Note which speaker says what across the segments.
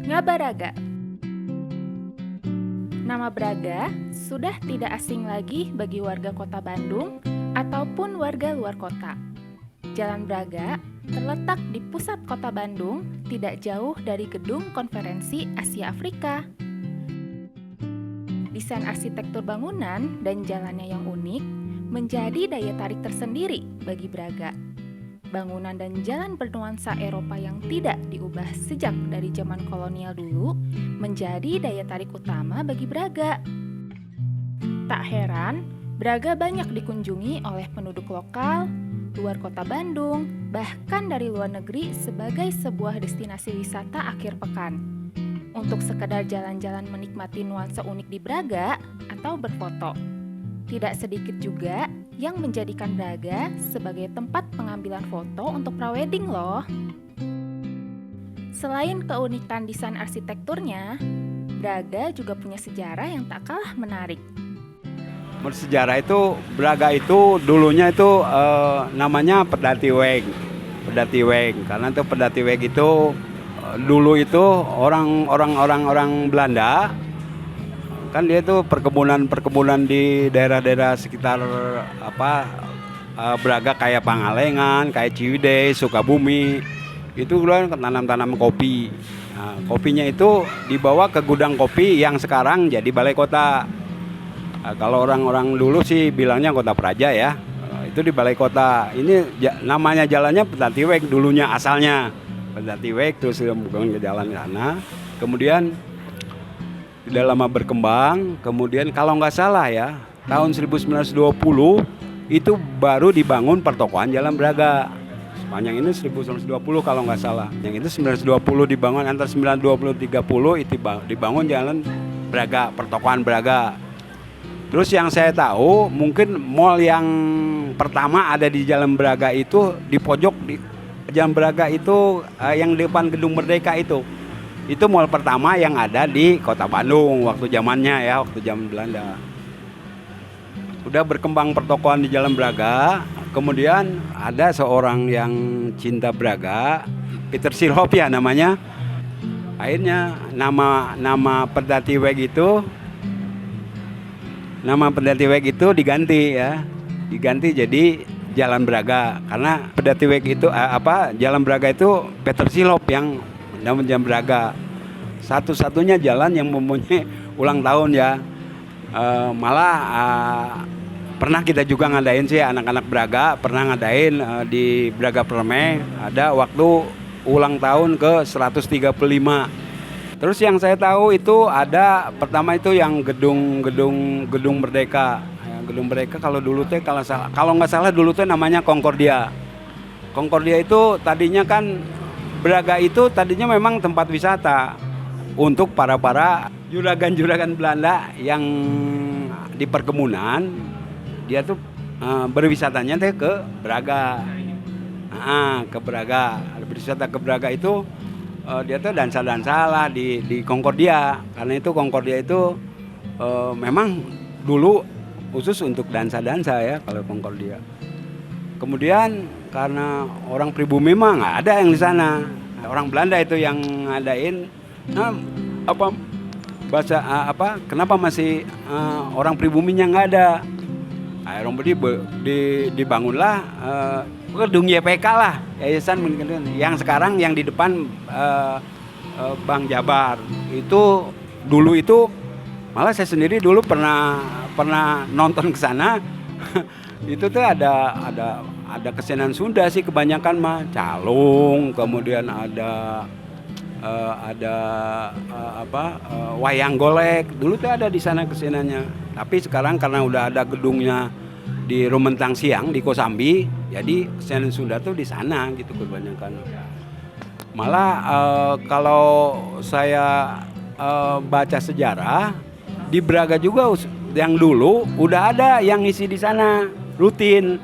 Speaker 1: Ngabaraga. Nama Braga sudah tidak asing lagi bagi warga kota Bandung ataupun warga luar kota. Jalan Braga terletak di pusat kota Bandung, tidak jauh dari Gedung Konferensi Asia Afrika. Desain arsitektur bangunan dan jalannya yang unik menjadi daya tarik tersendiri bagi Braga. Bangunan dan jalan bernuansa Eropa yang tidak diubah sejak dari zaman kolonial dulu menjadi daya tarik utama bagi Braga. Tak heran, Braga banyak dikunjungi oleh penduduk lokal, luar kota Bandung, bahkan dari luar negeri sebagai sebuah destinasi wisata akhir pekan. Untuk sekedar jalan-jalan menikmati nuansa unik di Braga atau berfoto. Tidak sedikit juga yang menjadikan Braga sebagai tempat pengambilan foto untuk prawedding loh. Selain keunikan desain arsitekturnya, Braga juga punya sejarah yang tak kalah menarik.
Speaker 2: Bersejarah itu Braga itu dulunya itu namanya Pedati Weg. Pedati Weg karena itu Pedati Weg itu dulu itu orang Belanda. Kan dia itu perkebunan di daerah-daerah sekitar Braga kayak Pangalengan, kayak Ciwidey, Sukabumi. Itu kan tanam kopi. Nah, kopinya itu dibawa ke gudang kopi yang sekarang jadi balai kota. Nah, kalau orang-orang dulu sih bilangnya Kota Praja ya. Itu di balai kota. Ini namanya jalannya Pedati Weg dulunya asalnya. Pedati Weg terus bukan ke jalan sana. Kemudian tidak lama berkembang, kemudian kalau nggak salah ya, tahun 1920 itu baru dibangun pertokoan Jalan Braga. Sepanjang ini 1920 kalau nggak salah. Yang itu 1920 dibangun, antara 1920 30 itu dibangun Jalan Braga, pertokoan Braga. Terus yang saya tahu, mungkin mall yang pertama ada di Jalan Braga itu di pojok di Jalan Braga itu yang di depan Gedung Merdeka itu. Itu mall pertama yang ada di kota Bandung waktu zamannya ya, waktu zaman Belanda. Udah berkembang pertokoan di Jalan Braga, kemudian ada seorang yang cinta Braga, Peter Silhop ya namanya. Akhirnya nama Pedati Weg itu diganti ya. Diganti jadi Jalan Braga karena Pedati Weg itu Jalan Braga itu Peter Silhop yang nama Jalan Braga. Satu-satunya jalan yang mempunyai ulang tahun ya. Pernah kita juga ngadain sih anak-anak Braga, pernah ngadain di Braga Permai ada waktu ulang tahun ke 135. Terus yang saya tahu itu ada pertama itu yang gedung Merdeka. Gedung Merdeka kalau dulu teh kalau nggak salah dulu teh namanya Concordia. Concordia itu tadinya kan Braga itu tadinya memang tempat wisata untuk para juragan-juragan Belanda yang di perkebunan. Dia tuh berwisatanya teh ke Braga. Ke Braga. Berwisata ke Braga itu dia tuh dansa-dansa lah di Concordia. Karena itu Concordia itu memang dulu khusus untuk dansa-dansa ya kalau Concordia. Kemudian karena orang pribumi mah nggak ada yang di sana, orang Belanda itu yang ngadain. Kenapa masih orang pribuminya nggak ada? Dibangunlah gedung YPK lah, Yayasan yang sekarang yang di depan Bank Jabar. Itu dulu itu malah saya sendiri dulu pernah nonton ke sana. Itu tuh ada kesenian Sunda sih kebanyakan mah, calung, kemudian ada wayang golek. Dulu tuh ada di sana keseniannya. Tapi sekarang karena udah ada gedungnya di Rumentang Siang di Kosambi, jadi kesenian Sunda tuh di sana gitu kebanyakan. Malah kalau saya baca sejarah di Braga juga yang dulu udah ada yang ngisi di sana rutin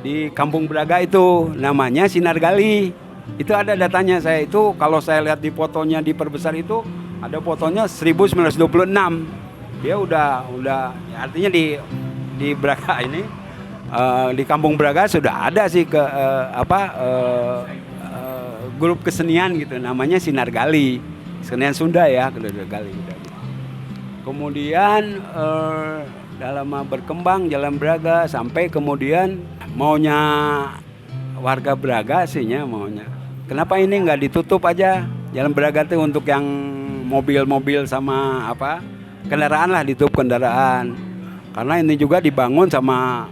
Speaker 2: di Kampung Braga itu namanya Sinar Gali. Itu ada datanya. Saya itu kalau saya lihat di fotonya diperbesar itu ada fotonya 1926. Dia udah ya artinya di Braga ini Di Kampung Braga sudah ada sih grup kesenian gitu, namanya Sinar Gali, kesenian Sunda ya, Gali. Kemudian dalam berkembang Jalan Braga sampai kemudian maunya warga Braga sihnya maunya, kenapa ini nggak ditutup aja Jalan Braga tuh untuk yang mobil-mobil sama kendaraan lah, ditutup kendaraan. Karena ini juga dibangun sama,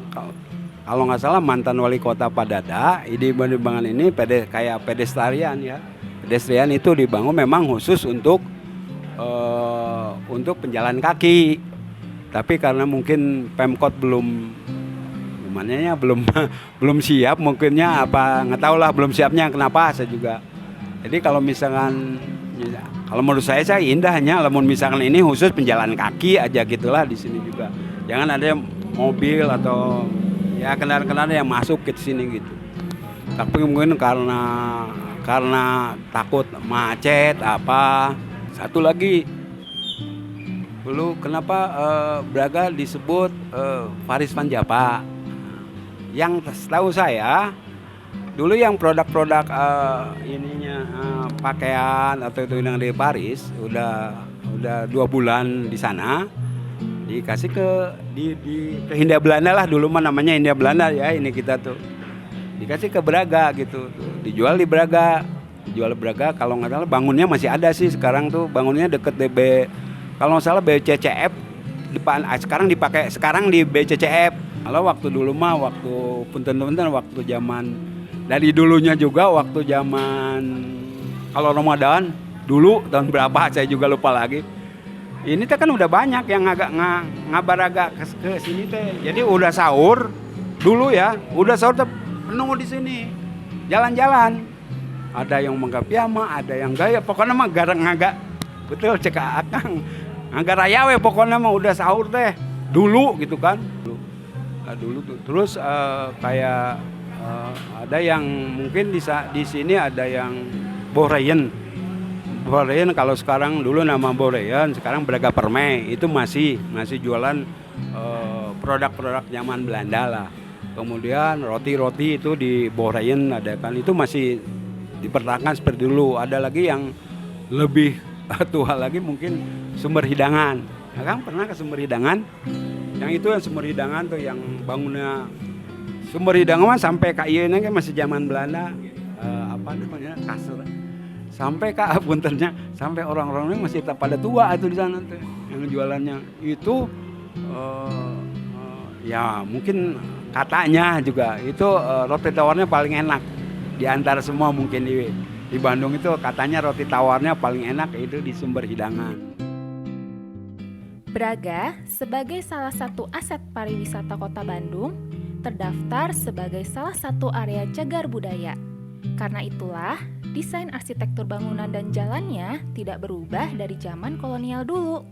Speaker 2: kalau nggak salah mantan wali kota Padada, ini bangunan ini kayak pedestrian ya. Pedestrian itu dibangun memang khusus untuk penjalan kaki. Tapi karena mungkin Pemkot belum siap, mungkinnya nggak tahu lah, belum siapnya kenapa saya juga. Jadi kalau misalkan, kalau menurut saya indahnya, namun misalkan ini khusus penjalan kaki aja gitulah di sini juga. Jangan ada mobil atau ya kendaraan-kendaraan yang masuk ke sini gitu. Tapi mungkin karena takut macet Satu lagi, dulu kenapa Braga disebut Paris Van Java? Yang setahu saya dulu yang produk-produk pakaian atau itu yang di Paris udah 2 bulan di sana, dikasih ke Hindia Belanda lah, dulu mah namanya Hindia Belanda ya, ini kita tuh dikasih ke Braga gitu, dijual di Braga, kalau nggak salah bangunnya masih ada sih sekarang tuh, bangunnya deket DB, kalau nggak salah BCCF depan, sekarang di BCCF. Kalau waktu dulu mah punten waktu zaman dari dulunya juga, waktu zaman kalau Ramadan dulu tahun berapa saya juga lupa lagi. Ini teh kan udah banyak yang agak ke sini teh. Jadi udah sahur dulu ya, udah sahur teh penuh di sini. Jalan-jalan. Ada yang mangga-piyama, ada yang gaya. Pokoknya mah ngagak betul cek Akang. Ngagak raya we pokoknya mah udah sahur teh. Dulu gitu kan. Dulu tuh. Terus kayak ada yang mungkin di sini ada yang Boreyen kalau sekarang, dulu nama Boreyen, sekarang Braga Permai, itu masih jualan produk-produk zaman Belanda lah. Kemudian roti-roti itu di Boreyen ada kan, itu masih dipertahankan seperti dulu. Ada lagi yang lebih tua lagi mungkin Sumber Hidangan. Akang pernah ke Sumber Hidangan? Yang itu yang Sumber Hidangan tuh yang bangunnya Sumber Hidangan sampai kayaknya kan masih zaman Belanda, kasur. Sampai puntennya, sampai orang-orangnya masih pada tua itu di sana tuh yang jualannya itu ya mungkin katanya juga itu roti tawarnya paling enak di antara semua, mungkin di Bandung itu katanya roti tawarnya paling enak itu di Sumber Hidangan.
Speaker 1: Braga sebagai salah satu aset pariwisata Kota Bandung terdaftar sebagai salah satu area cagar budaya. Karena itulah, desain arsitektur bangunan dan jalannya tidak berubah dari zaman kolonial dulu.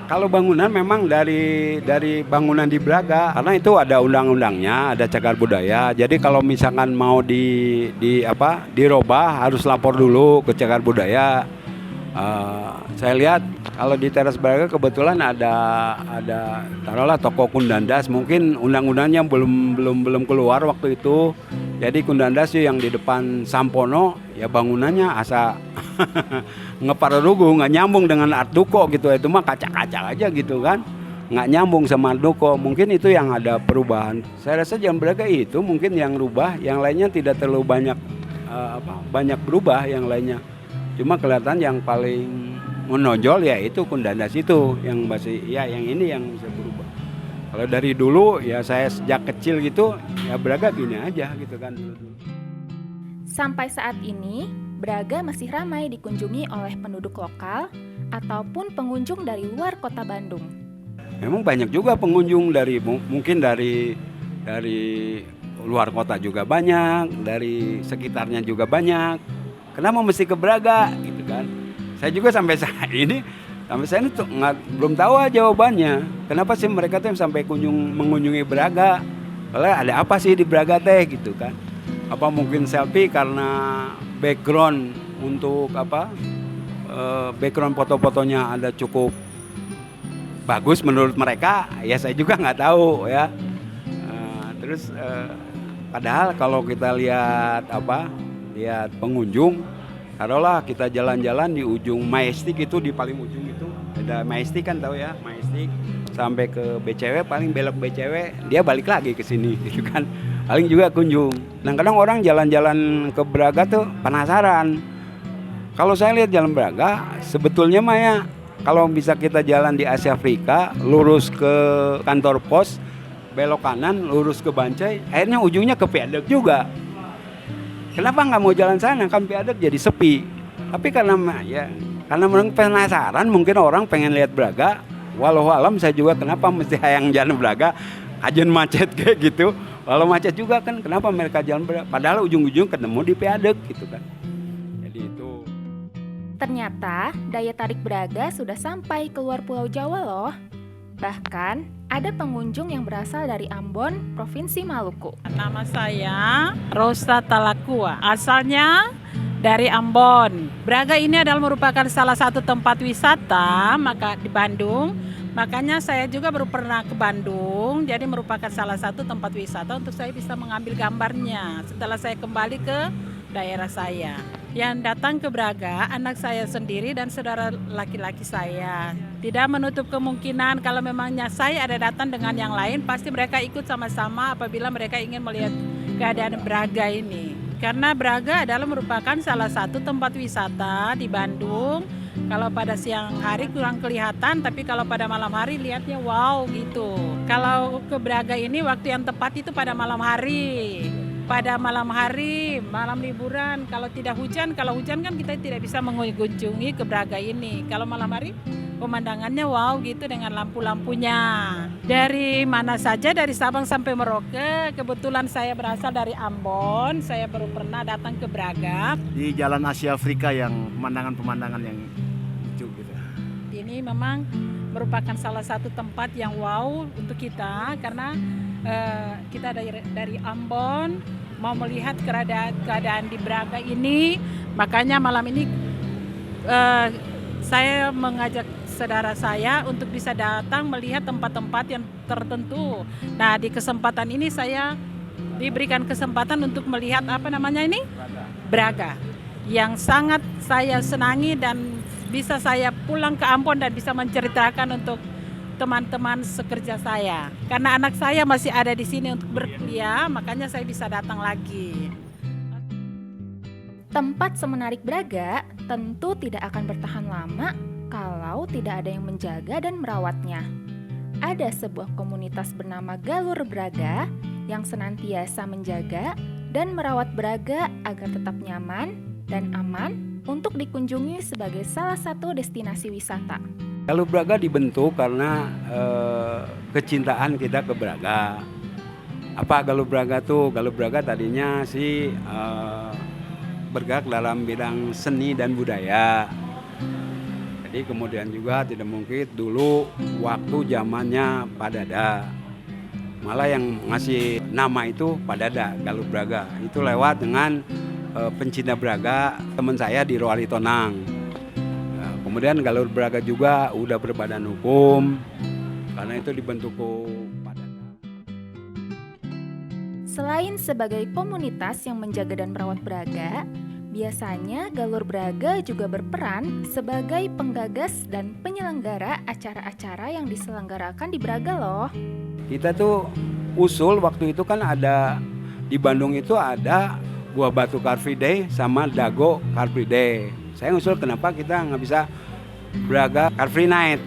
Speaker 2: Kalau bangunan memang dari bangunan di Braga, karena itu ada undang-undangnya, ada cagar budaya. Jadi kalau misalkan mau dirubah harus lapor dulu ke cagar budaya. Saya lihat kalau di teras Braga kebetulan ada taruhlah toko Kundandas, mungkin undang-undangnya belum keluar waktu itu. Jadi Kundandas sih yang di depan Sampono ya bangunannya asa ngeparugu, nggak nyambung dengan Art Deco gitu, itu mah kaca-kaca aja gitu kan, nggak nyambung sama Art Deco. Mungkin itu yang ada perubahan. Saya rasa Jalan Braga itu mungkin yang rubah, yang lainnya tidak terlalu banyak berubah yang lainnya. Cuma kelihatan yang paling menonjol ya itu Kundandas itu yang masih ya, yang ini yang bisa berubah. Kalau dari dulu ya saya sejak kecil gitu ya Braga gini aja gitu kan.
Speaker 1: Sampai saat ini Braga masih ramai dikunjungi oleh penduduk lokal ataupun pengunjung dari luar kota Bandung.
Speaker 2: Memang banyak juga pengunjung mungkin dari luar kota juga banyak, dari sekitarnya juga banyak. Kenapa mesti ke Braga gitu kan? Saya juga sampai saat ini tuh belum tahu jawabannya. Kenapa sih mereka tuh sampai mengunjungi Braga? Kalau ada apa sih di Braga teh gitu kan? Apa mungkin selfie karena background untuk background foto-fotonya ada cukup bagus menurut mereka? Ya saya juga nggak tahu ya. Terus padahal kalau kita lihat lihat pengunjung, taruhlah kita jalan-jalan di ujung Majestic itu, di paling ujung itu ada Majestic kan, tahu ya, Majestic sampai ke BCW, paling belok BCW dia balik lagi ke sini gitu kan, paling juga kunjung. Nah kadang orang jalan-jalan ke Braga tuh penasaran. Kalau saya lihat jalan Braga sebetulnya mah ya, kalau bisa kita jalan di Asia Afrika lurus ke kantor pos, belok kanan lurus ke Bancai, akhirnya ujungnya ke Viaduct juga. Kenapa nggak mau jalan sana, kan Viaduct jadi sepi. Tapi karena orang penasaran, mungkin orang pengen lihat Braga. Walau alam saya juga kenapa mesti hayang jalan Braga, ajen macet kayak gitu. Walau macet juga kan, kenapa mereka jalan Braga, padahal ujung-ujung ketemu di Viaduct gitu kan. Jadi itu.
Speaker 1: Ternyata daya tarik Braga sudah sampai keluar Pulau Jawa loh. Bahkan ada pengunjung yang berasal dari Ambon, Provinsi Maluku.
Speaker 3: Nama saya Rosa Talakua, asalnya dari Ambon. Braga ini adalah merupakan salah satu tempat wisata di Bandung. Makanya saya juga baru pernah ke Bandung, jadi merupakan salah satu tempat wisata untuk saya bisa mengambil gambarnya setelah saya kembali ke daerah saya. Yang datang ke Braga, anak saya sendiri dan saudara laki-laki saya. Tidak menutup kemungkinan kalau memangnya saya ada datang dengan yang lain, pasti mereka ikut sama-sama apabila mereka ingin melihat keadaan Braga ini. Karena Braga adalah merupakan salah satu tempat wisata di Bandung. Kalau pada siang hari kurang kelihatan, tapi kalau pada malam hari lihatnya wow gitu. Kalau ke Braga ini waktu yang tepat itu pada malam hari. Pada malam hari, malam liburan, kalau tidak hujan, kalau hujan kan kita tidak bisa mengunjungi ke Braga ini. Kalau malam hari pemandangannya wow gitu dengan lampu-lampunya. Dari mana saja, dari Sabang sampai Merauke. Kebetulan saya berasal dari Ambon, saya baru pernah datang ke Braga.
Speaker 4: Di Jalan Asia Afrika yang pemandangan-pemandangan yang lucu gitu.
Speaker 3: Ini memang merupakan salah satu tempat yang wow untuk kita karena kita dari Ambon mau melihat keadaan di Braga ini. Makanya malam ini saya mengajak saudara saya untuk bisa datang melihat tempat-tempat yang tertentu. Nah, di kesempatan ini saya diberikan kesempatan untuk melihat Braga, yang sangat saya senangi dan bisa saya pulang ke Ambon dan bisa menceritakan untuk teman-teman sekerja saya. Karena anak saya masih ada di sini untuk berkuliah, makanya saya bisa datang lagi.
Speaker 1: Tempat semenarik Braga tentu tidak akan bertahan lama kalau tidak ada yang menjaga dan merawatnya. Ada sebuah komunitas bernama Galur Braga yang senantiasa menjaga dan merawat Braga agar tetap nyaman dan aman untuk dikunjungi sebagai salah satu destinasi wisata.
Speaker 2: Galur Braga dibentuk karena kecintaan kita ke Braga. Apa Galur Braga tuh? Galur Braga tadinya sih bergerak dalam bidang seni dan budaya. Jadi kemudian juga tidak mungkin dulu waktu zamannya Pak Dada. Malah yang ngasih nama itu Pak Dada, Galur Braga. Itu lewat dengan pencinta Braga, teman saya di Roali Tonang. Nah, kemudian Galur Braga juga udah berbadan hukum karena itu dibentuk Pak Dada.
Speaker 1: Selain sebagai komunitas yang menjaga dan merawat Braga, biasanya Galur Braga juga berperan sebagai penggagas dan penyelenggara acara-acara yang diselenggarakan di Braga loh.
Speaker 2: Kita tuh usul waktu itu kan ada di Bandung itu ada Buah Batu Car Free Day sama Dago Car Free Day. Saya usul kenapa kita nggak bisa Braga Car Free Night.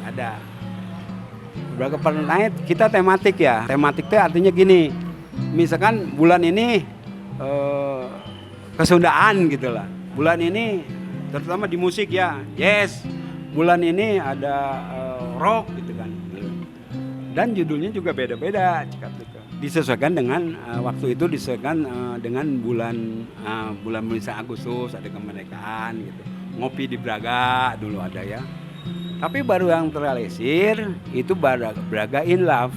Speaker 2: Ada Braga Car Free Night, kita tematik ya. Tematik itu artinya gini, misalkan bulan ini kesundaan gitu lah. Bulan ini terutama di musik ya, yes. Bulan ini ada rock gitu kan. Dan judulnya juga beda-beda. Disesuaikan dengan waktu itu disesuaikan dengan bulan misalnya Agustus ada kemerdekaan gitu. Ngopi di Braga dulu ada ya. Tapi baru yang terrealisir itu Braga in Love.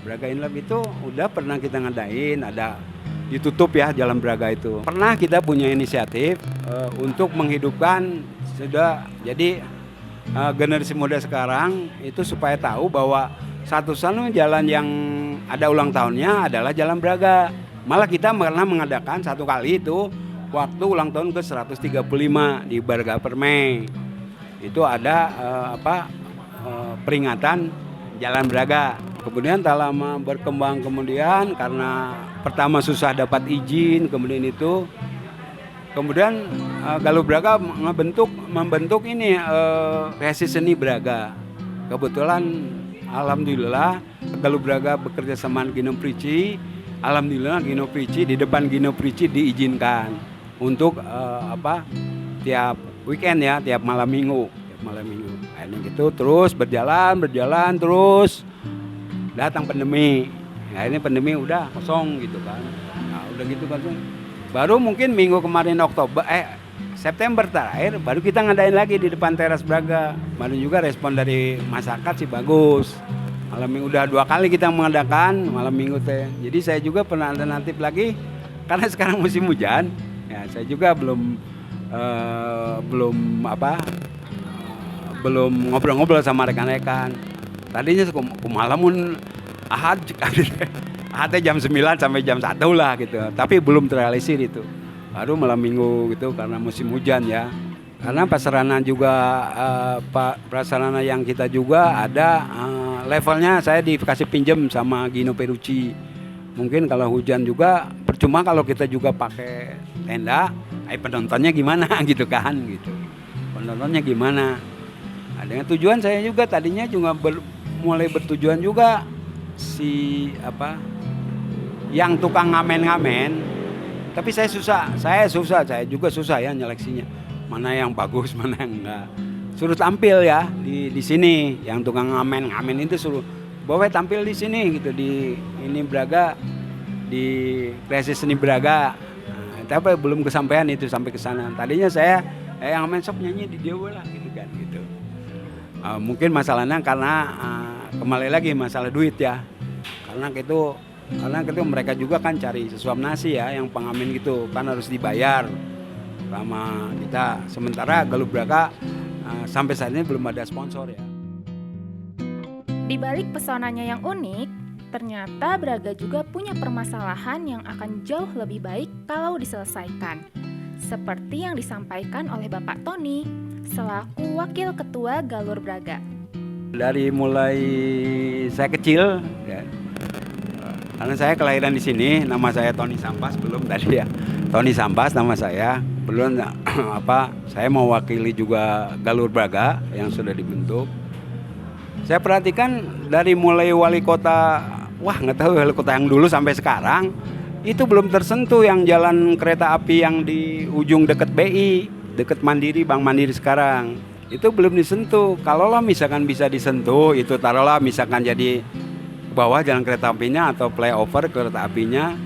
Speaker 2: Braga in Love itu udah pernah kita ngadain, ada ditutup ya Jalan Braga itu. Pernah kita punya inisiatif untuk menghidupkan jadi generasi muda sekarang itu supaya tahu bahwa satu-satunya jalan yang ada ulang tahunnya adalah Jalan Braga. Malah kita pernah mengadakan satu kali itu waktu ulang tahun ke 135 di Braga Permai. Itu ada peringatan Jalan Braga. Kemudian tak lama berkembang kemudian karena pertama susah dapat izin, kemudian Galuh Braga membentuk ini Kreasi Seni Braga. Kebetulan alhamdulillah Galuh Braga bekerja sama Gino Prici. Alhamdulillah Gino Prici, di depan Gino Prici diizinkan untuk tiap weekend ya, tiap malam minggu. Akhirnya gitu terus berjalan terus datang pandemi. Akhirnya pandemi udah kosong gitu kan. Nah, udah gitu kan. Baru mungkin minggu kemarin September terakhir baru kita ngadain lagi di depan teras Braga. Baru juga respon dari masyarakat sih bagus. Malam minggu udah 2 kali kita mengadakan malam minggu teh. Jadi saya juga pernah alternatif lagi karena sekarang musim hujan. Ya, saya juga belum ngobrol-ngobrol sama rekan-rekan. Tadinya kumalamun Ahad jam 9 sampai jam 1 lah gitu. Tapi belum terrealisir itu. Baru malam minggu gitu karena musim hujan ya. Karena prasarana juga prasarana yang kita juga ada levelnya saya dikasih pinjam sama Gino Perucci. Mungkin kalau hujan juga percuma kalau kita juga pakai tenda, penontonnya gimana gitu kan gitu. Penontonnya gimana? Nah, dengan tujuan saya juga tadinya juga mulai bertujuan juga yang tukang ngamen-ngamen. Tapi saya juga susah ya nyeleksinya. Mana yang bagus, mana yang enggak. Suruh tampil ya di sini. Yang tukang ngamen itu suruh bawa tampil di sini gitu di ini Braga, di Kreasi Seni Braga. Nah, tapi belum kesampaian itu sampai ke sana. Tadinya saya yang ngamen sok nyanyi di Dewa lah gitu kan gitu. Mungkin masalahnya karena kembali lagi masalah duit ya. Karena itu mereka juga kan cari sesuap nasi ya, yang pengamen gitu kan harus dibayar sama kita. Sementara Galuh Braga sampai saat ini belum ada sponsor ya.
Speaker 1: Di balik pesonanya yang unik, ternyata Braga juga punya permasalahan yang akan jauh lebih baik kalau diselesaikan. Seperti yang disampaikan oleh Bapak Tony selaku Wakil Ketua Galuh Braga.
Speaker 2: Dari mulai saya kecil ya, karena saya kelahiran di sini, nama saya Tony Sampas belum tadi ya. Tony Sampas nama saya, belum saya mewakili juga Galuh Braga yang sudah dibentuk. Saya perhatikan dari mulai wali kota, nggak tahu wali kota yang dulu sampai sekarang itu belum tersentuh yang jalan kereta api yang di ujung dekat BI, dekat Mandiri, Bank Mandiri sekarang. Itu belum disentuh. Kalaulah misalkan bisa disentuh, itu taruhlah misalkan jadi bawah jalan kereta apinya atau flyover kereta apinya,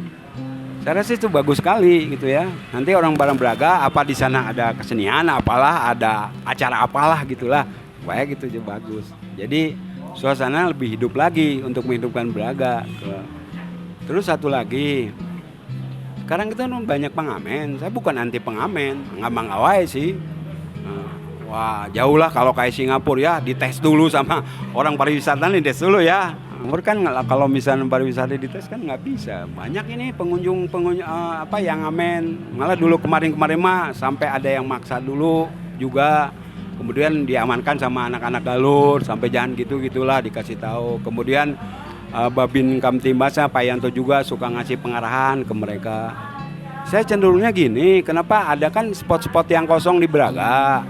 Speaker 2: saya rasa itu bagus sekali gitu ya. Nanti orang bareng Braga apa di sana ada kesenian apalah, ada acara apalah gitulah, supaya gitu juga bagus. Jadi suasana lebih hidup lagi untuk menghidupkan Braga. Terus satu lagi, sekarang kita banyak pengamen. Saya bukan anti pengamen, nggak awai sih. Wah jauh lah kalau kayak Singapura ya, dites dulu sama orang pariwisata nih, dites dulu ya. Kan kalau misalnya pariwisata dites kan nggak bisa. Banyak ini pengunjung yang ngamen. Malah dulu kemarin mah sampai ada yang maksa dulu juga. Kemudian diamankan sama anak-anak Galuh sampai jangan gitulah dikasih tahu. Kemudian Babin Kamtimbasnya Pak Yanto juga suka ngasih pengarahan ke mereka. Saya cenderungnya gini, kenapa ada kan spot-spot yang kosong di Braga.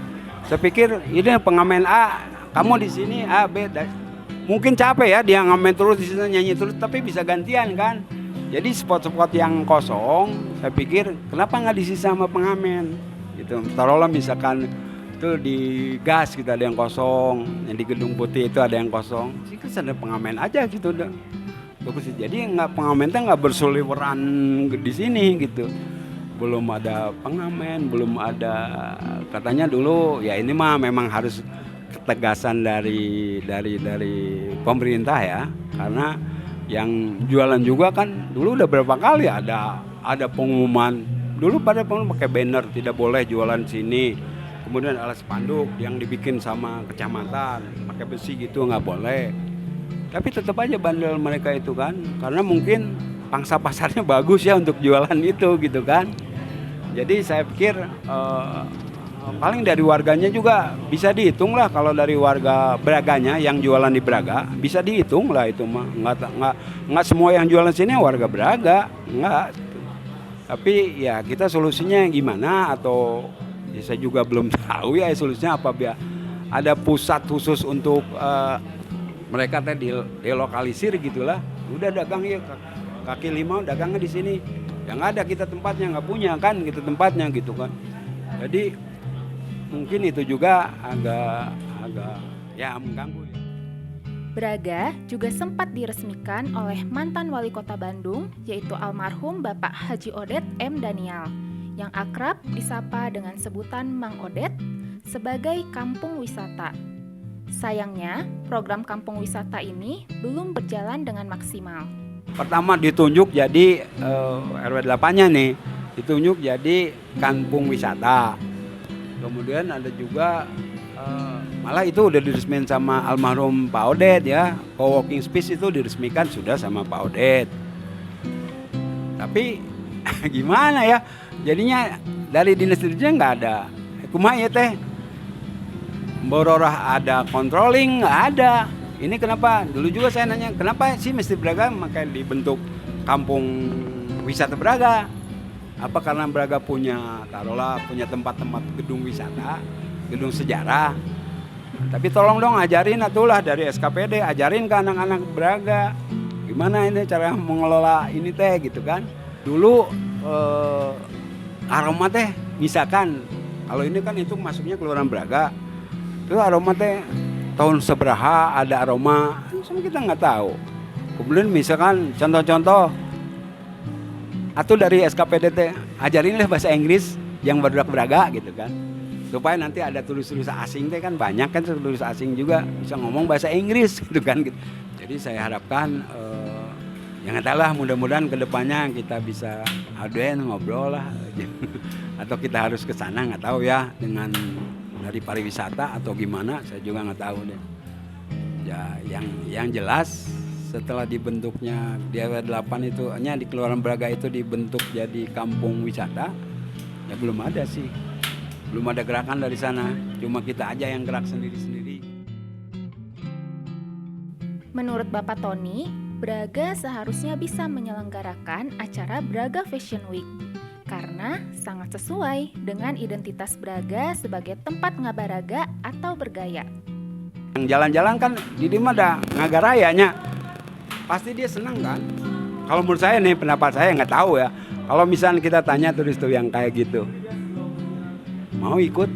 Speaker 2: Saya pikir ini pengamen A, kamu di sini A, B. Mungkin capek ya dia ngamen terus di sini nyanyi terus, tapi bisa gantian kan. Jadi spot-spot yang kosong, saya pikir kenapa nggak diisi sama pengamen? Gitu. Taruhlah misalkan itu di gas kita ada yang kosong, yang di Gedung Putih itu ada yang kosong. Sih kan ada pengamen aja gitu udah. Jadi pengamen nggak berseliweran di sini gitu. Belum ada pengamen, belum ada, katanya dulu ya ini mah memang harus ketegasan dari pemerintah ya, karena yang jualan juga kan dulu udah berapa kali ada pengumuman dulu pada pakai banner tidak boleh jualan sini, kemudian ada spanduk yang dibikin sama kecamatan pakai besi gitu nggak boleh. Tapi tetap aja bandel mereka itu kan, karena mungkin pangsa pasarnya bagus ya untuk jualan itu gitu kan. Jadi saya pikir paling dari warganya juga bisa dihitung lah, kalau dari warga Braganya yang jualan di Braga bisa dihitung lah itu mah. Nggak semua yang jualan sini warga Braga, nggak. Tapi ya kita solusinya gimana, atau ya saya juga belum tahu ya solusinya apa, biar ada pusat khusus untuk mereka tadi delokalisir gitulah. Udah dagang ya kaki lima dagangnya di sini. Yang ada kita tempatnya nggak punya kan gitu tempatnya gitu kan. Jadi mungkin itu juga agak ya mengganggu.
Speaker 1: Braga juga sempat diresmikan oleh mantan wali kota Bandung, yaitu almarhum Bapak Haji Odet M. Daniel, yang akrab disapa dengan sebutan Mang Odet, sebagai kampung wisata. Sayangnya, program kampung wisata ini belum berjalan dengan maksimal.
Speaker 2: Pertama ditunjuk jadi RW 8-nya nih, ditunjuk jadi kampung wisata. Kemudian ada juga malah itu udah diresmikan sama almarhum Pak Odet ya. Co-working space itu diresmikan sudah sama Pak Odet. Tapi gimana ya? Jadinya dari dinas-dinasnya nggak ada. Kumaha ya teh? Bororah ada controlling nggak ada. Ini kenapa? Dulu juga saya nanya, kenapa sih mesti Braga makanya dibentuk kampung wisata Braga? Apa karena Braga punya tempat-tempat gedung wisata, gedung sejarah? Tapi tolong dong ajarin atulah dari SKPD, ajarin ke anak-anak Braga gimana ini cara mengelola ini teh gitu kan. Dulu aroma teh misalkan kalau ini kan itu masuknya Kelurahan Braga, itu aroma teh tahun seberapa ada aroma, sama kita nggak tahu. Kemudian misalkan contoh-contoh atau dari SKPD teh ajarinlah bahasa Inggris yang bergerak Braga gitu kan, supaya nanti ada tulis-tulis asing teh kan banyak kan tulis asing juga bisa ngomong bahasa Inggris gitu kan. Jadi saya harapkan yang adalah mudah-mudahan kedepannya kita bisa aden ngobrol lah atau kita harus ke sana nggak tahu ya, dengan dari pariwisata atau gimana saya juga nggak tahu deh. Ya yang jelas setelah dibentuknya di RW 8 itu di Kelurahan Braga itu dibentuk jadi kampung wisata, ya belum ada sih. Belum ada gerakan dari sana, cuma kita aja yang gerak sendiri-sendiri.
Speaker 1: Menurut Bapak Tony, Braga seharusnya bisa menyelenggarakan acara Braga Fashion Week karena sangat sesuai dengan identitas Braga sebagai tempat ngabaraga atau bergaya.
Speaker 2: Yang jalan-jalan kan di mana ada ngagarayanya, pasti dia senang kan. Kalau menurut saya nih, pendapat saya nggak tahu ya. Kalau misalnya kita tanya turis tuh yang kayak gitu, mau ikut?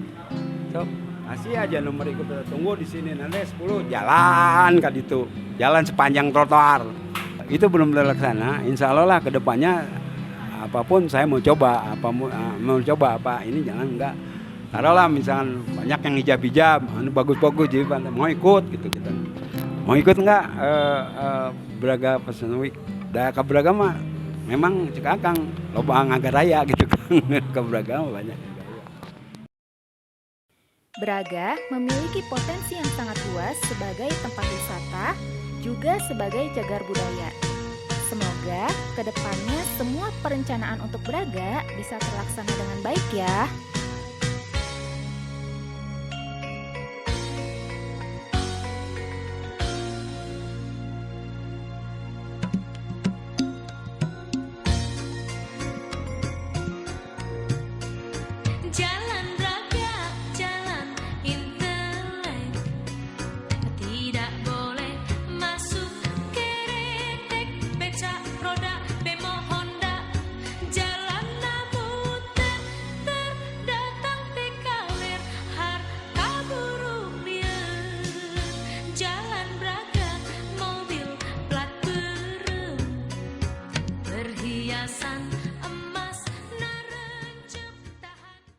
Speaker 2: So, kasih aja nomor ikut, tunggu di sini nanti 10 jalan kan itu, jalan sepanjang trotoar. Itu belum terlaksana. Insya Allah lah kedepannya apapun saya mau coba, apa ini jangan enggak. Taruhlah misalkan banyak yang hijab-hijab, bagus-bagus jadi mau ikut gitu kita. Mau ikut enggak Braga Fashion Week? Ke Braga mah memang cekakang, loba ngagaraya gitu kan. Ke Braga mah banyak.
Speaker 1: Braga memiliki potensi yang sangat luas sebagai tempat wisata, juga sebagai cagar budaya. Semoga kedepannya semua perencanaan untuk Braga bisa terlaksana dengan baik ya.